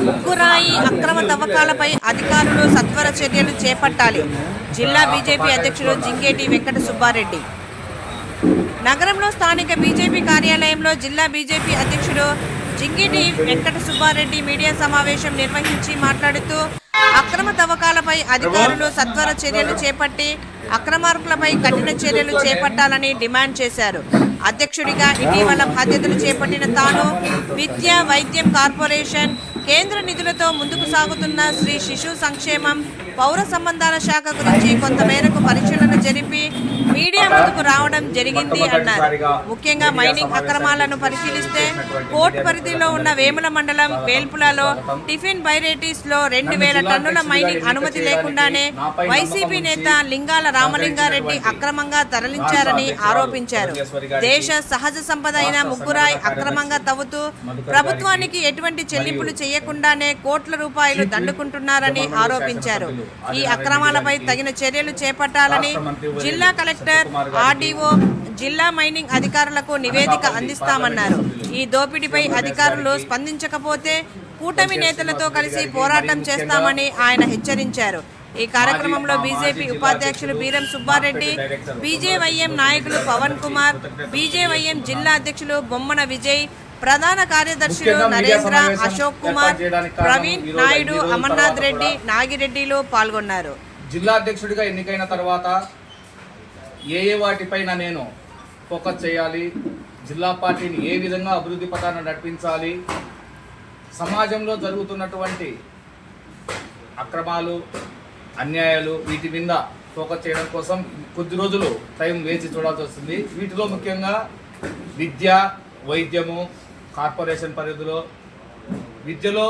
ముగ్గురాయి అక్రమ తవ్వకాలపై అధికారులు సత్వర చర్యలు చేపట్టాలి. జిల్లా బీజేపీ అధ్యక్షుడు జింగేటి వెంకట సుబ్బారెడ్డి. నగరంలో స్థానిక బీజేపీ కార్యాలయంలో జిల్లా బీజేపీ అధ్యక్షుడు జింగేటి వెంకట సుబ్బారెడ్డి మీడియా సమావేశం నిర్వహించి మాట్లాడుతూ అక్రమ తవ్వకాలపై అధికారులు సత్వర చర్యలు చేపట్టి అక్రమార్కులపై కఠిన చర్యలు చేపట్టాలని డిమాండ్ చేశారు. అధ్యక్షుడిగా ఇటీవల బాధ్యతలు చేపట్టిన తాను విద్యా వైద్యం కార్పొరేషన్ కేంద్ర నిధులతో ముందుకు సాగుతున్న శ్రీ శిశు సంక్షేమం పౌర సంబంధాల శాఖ గురించి కొంతమేరకు పరిశీలన జరిపి మీడియా ముందుకు రావడం జరిగింది అన్నారు. ముఖ్యంగా మైనింగ్ అక్రమాలను పరిశీలిస్తే కోర్టు పరిధిలో ఉన్న వేముల మండలం వేల్పులలో టిఫిన్ బైరేటీస్ లో 2000 టన్నుల మైనింగ్ అనుమతి లేకుండానే వైసీపీ నేత లింగాల రామలింగారెడ్డి అక్రమంగా తరలించారని ఆరోపించారు. దేశ సహజ సంపద అయిన ముగ్గురాయి అక్రమంగా తవ్వుతూ ప్రభుత్వానికి ఎటువంటి చెల్లింపులు చేయకుండానే కోట్ల రూపాయలు దండుకుంటున్నారని ఆరోపించారు. ఈ అక్రమాలపై తగిన చర్యలు చేపట్టాలని జిల్లా కలెక్టర్, ఆర్డీఓ, జిల్లా మైనింగ్ అధికారులకు నివేదిక అందిస్తామన్నారు. ఈ దోపిడీపై అధికారులు స్పందించకపోతే కూటమి నేతలతో కలిసి పోరాటం చేస్తామని ఆయన హెచ్చరించారు. ఈ కార్యక్రమంలో బీజేపీ ఉపాధ్యక్షులు బీరం సుబ్బారెడ్డి, బీజేవైఎం నాయకులు పవన్ కుమార్, బీజేవైఎం జిల్లా అధ్యక్షులు బొమ్మన విజయ్, ప్రధాన కార్యదర్శులు నరేంద్ర, అశోక్ కుమార్, ప్రవీణ్ నాయుడు, అమర్నాథ్ రెడ్డి, నాగిరెడ్డిలు పాల్గొన్నారు. జిల్లా అధ్యక్షుడిగా ఎన్నికైన తర్వాత ఏ వాటిపైన నేను ఫోకస్ చేయాలి, జిల్లా పార్టీని ఏ విధంగా అభివృద్ధి పథాన్ని నడిపించాలి, సమాజంలో జరుగుతున్నటువంటి అక్రమాలు, అన్యాయాలు వీటి మీద ఫోకస్ చేయడం కోసం కొద్ది రోజులు టైం వేచి చూడాల్సి వస్తుంది. వీటిలో ముఖ్యంగా విద్య, వైద్యము, కార్పొరేషన్ పరిధిలో విద్యలో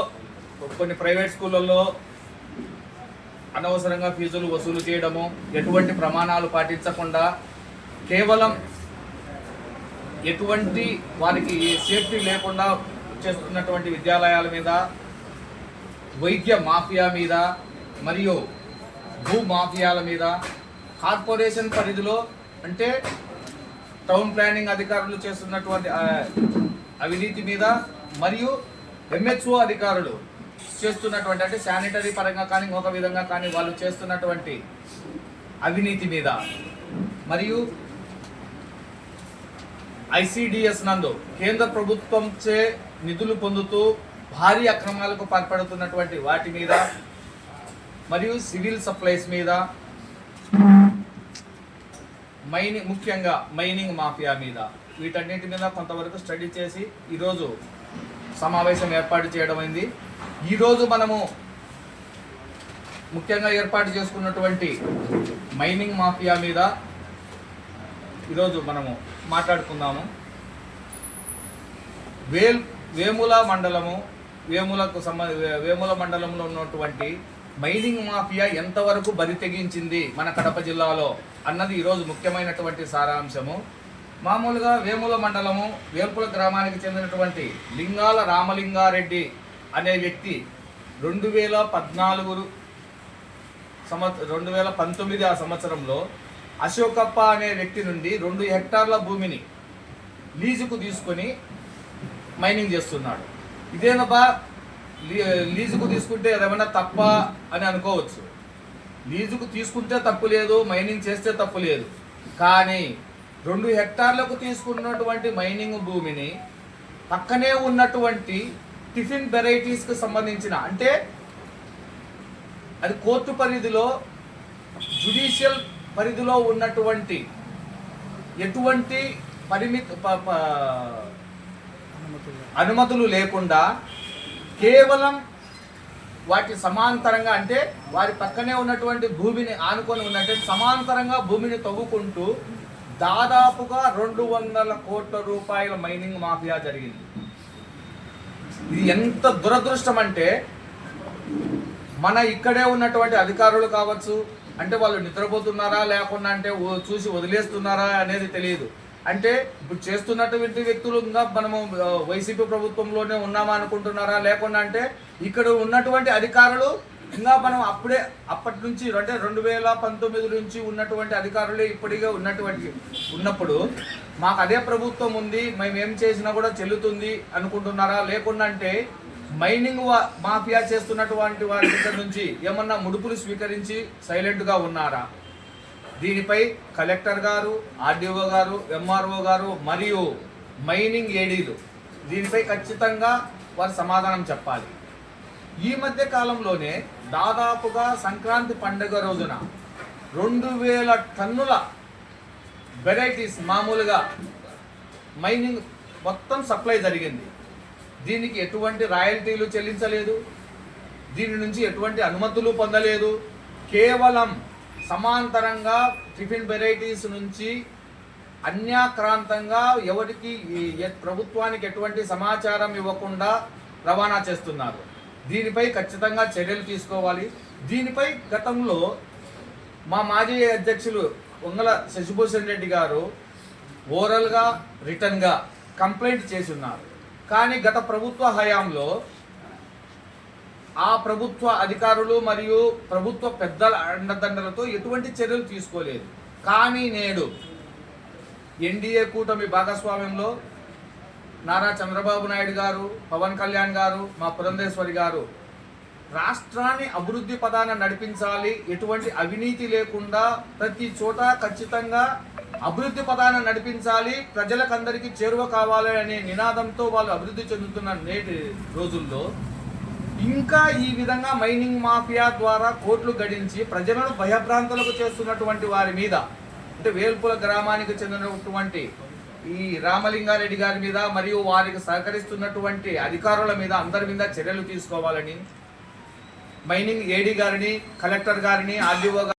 కొన్ని ప్రైవేట్ స్కూళ్ళల్లో అనవసరంగా ఫీజులు వసూలు చేయడము, ఎటువంటి ప్రమాణాలు పాటించకుండా కేవలం ఎటువంటి వారికి సేఫ్టీ లేకుండా చేస్తున్నటువంటి విద్యాలయాల మీద, వైద్య మాఫియా మీద మరియు భూ మాఫియాల మీద, కార్పొరేషన్ పరిధిలో అంటే టౌన్ ప్లానింగ్ అధికారులు చేస్తున్నటువంటి అవినీతి మీద మరియు ఎంహెచ్ఓ అధికారులు చేస్తున్నటువంటి అంటే శానిటరీ పరంగా కానీ ఒక విధంగా కానీ వాళ్ళు చేస్తున్నటువంటి అవినీతి మీద మరియు ఐసిడిఎస్ నందు కేంద్ర ప్రభుత్వంచే నిధులు పొందుతూ భారీ అక్రమాలకు పాల్పడుతున్నటువంటి వాటి మీద మరియు సివిల్ సప్లైస్ మీద, ముఖ్యంగా మైనింగ్ మాఫియా మీద, వీటన్నిటి మీద కొంతవరకు స్టడీ చేసి ఈరోజు సమావేశం ఏర్పాటు చేయడం అయింది. ఈరోజు మనము ముఖ్యంగా ఏర్పాటు చేసుకున్నటువంటి మైనింగ్ మాఫియా మీద ఈరోజు మనము మాట్లాడుకుందాము. వేముల మండలంలో ఉన్నటువంటి మైనింగ్ మాఫియా ఎంతవరకు బరి తెగించింది మన కడప జిల్లాలో అన్నది ఈరోజు ముఖ్యమైనటువంటి సారాంశము. మామూలుగా వేముల మండలము వేల్పుల గ్రామానికి చెందినటువంటి లింగాల రామలింగారెడ్డి అనే వ్యక్తి 2019 ఆ సంవత్సరంలో అశోకప్ప అనే వ్యక్తి నుండి 2 హెక్టార్ల భూమిని లీజుకు తీసుకొని మైనింగ్ చేస్తున్నాడు. ఇదేనబ్బా లీజుకు తీసుకుంటే ఏమైనా తప్ప అని అనుకోవచ్చు. లీజుకు తీసుకుంటే తప్పు లేదు, మైనింగ్ చేస్తే తప్పు లేదు. కానీ 2 హెక్టార్లకు తీసుకున్నటువంటి మైనింగ్ భూమిని పక్కనే ఉన్నటువంటి టిఫిన్ వెరైటీస్కి సంబంధించిన అంటే అది కోర్టు పరిధిలో, జ్యుడిషియల్ పరిధిలో ఉన్నటువంటి ఎటువంటి అనుమతులు లేకుండా కేవలం వాటి సమాంతరంగా అంటే వారి పక్కనే ఉన్నటువంటి భూమిని ఆనుకొని ఉన్నటువంటి సమాంతరంగా భూమిని తవ్వుకుంటూ దాదాపుగా 200 కోట్ల రూపాయల మైనింగ్ మాఫియా జరిగింది. ఇది ఎంత దురదృష్టం అంటే మన ఇక్కడే ఉన్నటువంటి అధికారులు కావచ్చు అంటే వాళ్ళు నిద్రపోతున్నారా లేకుండా అంటే చూసి వదిలేస్తున్నారా అనేది తెలియదు. అంటే ఇప్పుడు చేస్తున్నటువంటి వ్యక్తులు ఇంకా మనము వైసీపీ ప్రభుత్వంలోనే ఉన్నామా అనుకుంటున్నారా లేకుండా అంటే ఇక్కడ ఉన్నటువంటి అధికారులు ఇంకా మనం అప్పటి నుంచి అంటే 2019 నుంచి ఉన్నటువంటి అధికారులే ఇప్పటికే ఉన్నప్పుడు మాకు అదే ప్రభుత్వం ఉంది, మేము ఏం చేసినా కూడా చెల్లుతుంది అనుకుంటున్నారా లేకుండా అంటే మైనింగ్ మాఫియా చేస్తున్నటువంటి వారి దగ్గర నుంచి ఏమన్నా ముడుపులు స్వీకరించి సైలెంట్గా ఉన్నారా? దీనిపై కలెక్టర్ గారు, ఆర్డీఓ గారు, ఎంఆర్ఓ గారు మరియు మైనింగ్ ఏడీలు దీనిపై ఖచ్చితంగా వారు సమాధానం చెప్పాలి. ఈ మధ్య కాలంలోనే దాదాపుగా సంక్రాంతి పండుగ రోజున 2000 టన్నుల వెరైటీస్ మామూలుగా మైనింగ్ మొత్తం సప్లై జరిగింది. దీనికి ఎటువంటి రాయల్టీలు చెల్లించలేదు, దీని నుంచి ఎటువంటి అనుమతులు పొందలేదు. కేవలం సమాంతరంగా టిఫిన్ వెరైటీస్ నుంచి అన్యాక్రాంతంగా ఎవరికి ప్రభుత్వానికి ఎటువంటి సమాచారం ఇవ్వకుండా రవాణా చేస్తున్నారు. దీనిపై ఖచ్చితంగా చర్యలు తీసుకోవాలి. దీనిపై గతంలో మా మాజీ అధ్యక్షులు వంగల శశిభూషణ్ రెడ్డి గారు ఓరల్గా రిటర్న్గా కంప్లైంట్ చేసి ఉన్నారు. కానీ గత ప్రభుత్వ హయాంలో ఆ ప్రభుత్వ అధికారులు మరియు ప్రభుత్వ పెద్దల అండదండలతో ఎటువంటి చర్యలు తీసుకోలేదు. కానీ నేడు ఎన్డీఏ కూటమి భాగస్వామ్యంలో నారా చంద్రబాబు నాయుడు గారు, పవన్ కళ్యాణ్ గారు, మా పురంధేశ్వరి గారు రాష్ట్రాన్ని అభివృద్ధి పదాన నడిపించాలి, ఎటువంటి అవినీతి లేకుండా ప్రతి చోట ఖచ్చితంగా అభివృద్ధి పదాన నడిపించాలి, ప్రజలకందరికీ చేరువ కావాలి అనే నినాదంతో వాళ్ళు అభివృద్ధి చెందుతున్న నేటి రోజుల్లో ఇంకా ఈ విధంగా మైనింగ్ మాఫియా ద్వారా కోట్లు గడించి ప్రజలను భయభ్రాంతులకు చేస్తున్నటువంటి వారి మీద, అంటే వేల్పుల గ్రామానికి చెందినటువంటి ఈ రామలింగారెడ్డి గారి మీద మరియు వారికి సహకరిస్తున్నటువంటి అధికారుల మీద అందరి మీద చర్యలు తీసుకోవాలని మైనింగ్ ఏడీ గారిని, కలెక్టర్ గారిని, ఆర్డీఓ